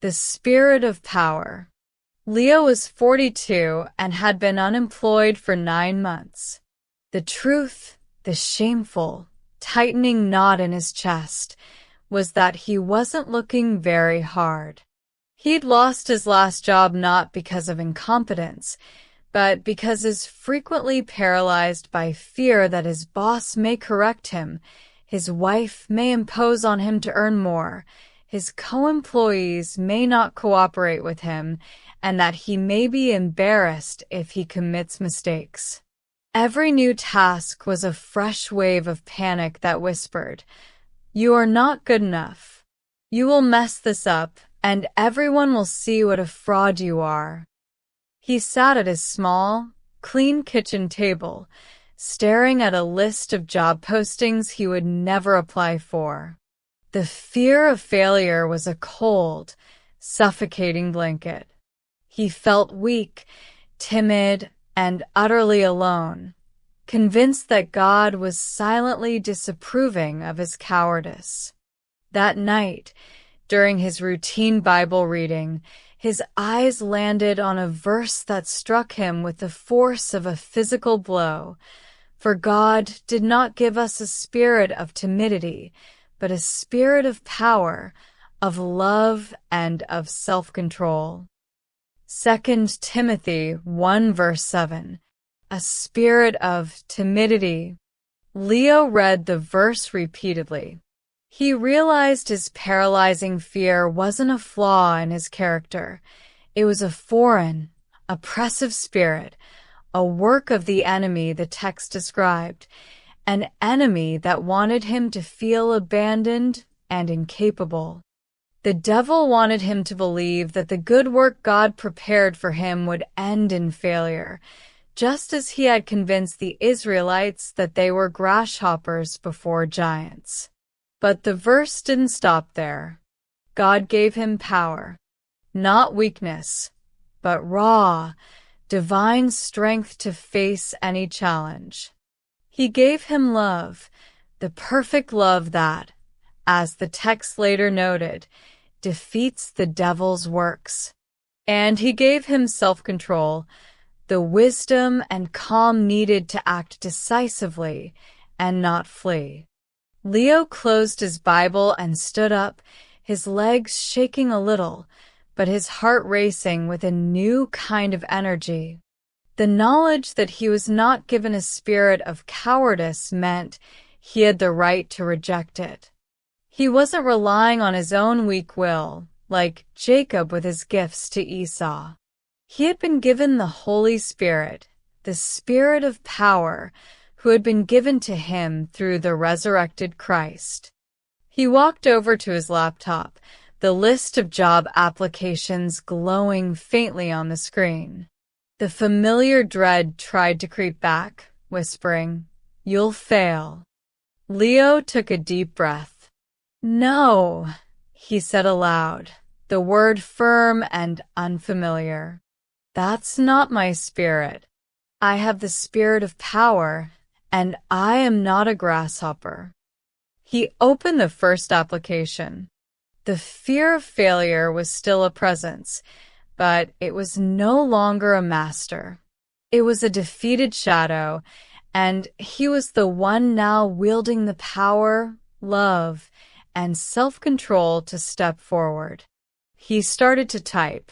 The spirit of power. Leo was 42 and had been unemployed for 9 months. The truth, the shameful, tightening knot in his chest, was that he wasn't looking very hard. He'd lost his last job not because of incompetence, but because he's frequently paralyzed by fear that his boss may correct him, his wife may impose on him to earn more, his co-employees may not cooperate with him, and that he may be embarrassed if he commits mistakes. Every new task was a fresh wave of panic that whispered, "You are not good enough. You will mess this up, and everyone will see what a fraud you are." He sat at his small, clean kitchen table, staring at a list of job postings he would never apply for. The fear of failure was a cold, suffocating blanket. He felt weak, timid, and utterly alone, convinced that God was silently disapproving of his cowardice. That night, during his routine Bible reading, his eyes landed on a verse that struck him with the force of a physical blow. For God did not give us a spirit of timidity, but a spirit of power, of love, and of self-control. 2 Timothy 1 verse 7. A spirit of timidity. Leo read the verse repeatedly. He realized his paralyzing fear wasn't a flaw in his character. It was a foreign, oppressive spirit, a work of the enemy the text described, an enemy that wanted him to feel abandoned and incapable. The devil wanted him to believe that the good work God prepared for him would end in failure, just as he had convinced the Israelites that they were grasshoppers before giants. But the verse didn't stop there. God gave him power, not weakness, but raw, divine strength to face any challenge. He gave him love, the perfect love that, as the text later noted, defeats the devil's works. And he gave him self-control, the wisdom and calm needed to act decisively and not flee. Leo closed his Bible and stood up, his legs shaking a little, but his heart racing with a new kind of energy. The knowledge that he was not given a spirit of cowardice meant he had the right to reject it. He wasn't relying on his own weak will, like Jacob with his gifts to Esau. He had been given the Holy Spirit, the Spirit of power, who had been given to him through the resurrected Christ. He walked over to his laptop, the list of job applications glowing faintly on the screen. The familiar dread tried to creep back, whispering, "You'll fail." Leo took a deep breath. "No," he said aloud, the word firm and unfamiliar. "That's not my spirit. I have the spirit of power, and I am not a grasshopper." He opened the first application. The fear of failure was still a presence, but it was no longer a master. It was a defeated shadow, and he was the one now wielding the power, love, and self-control to step forward. He started to type,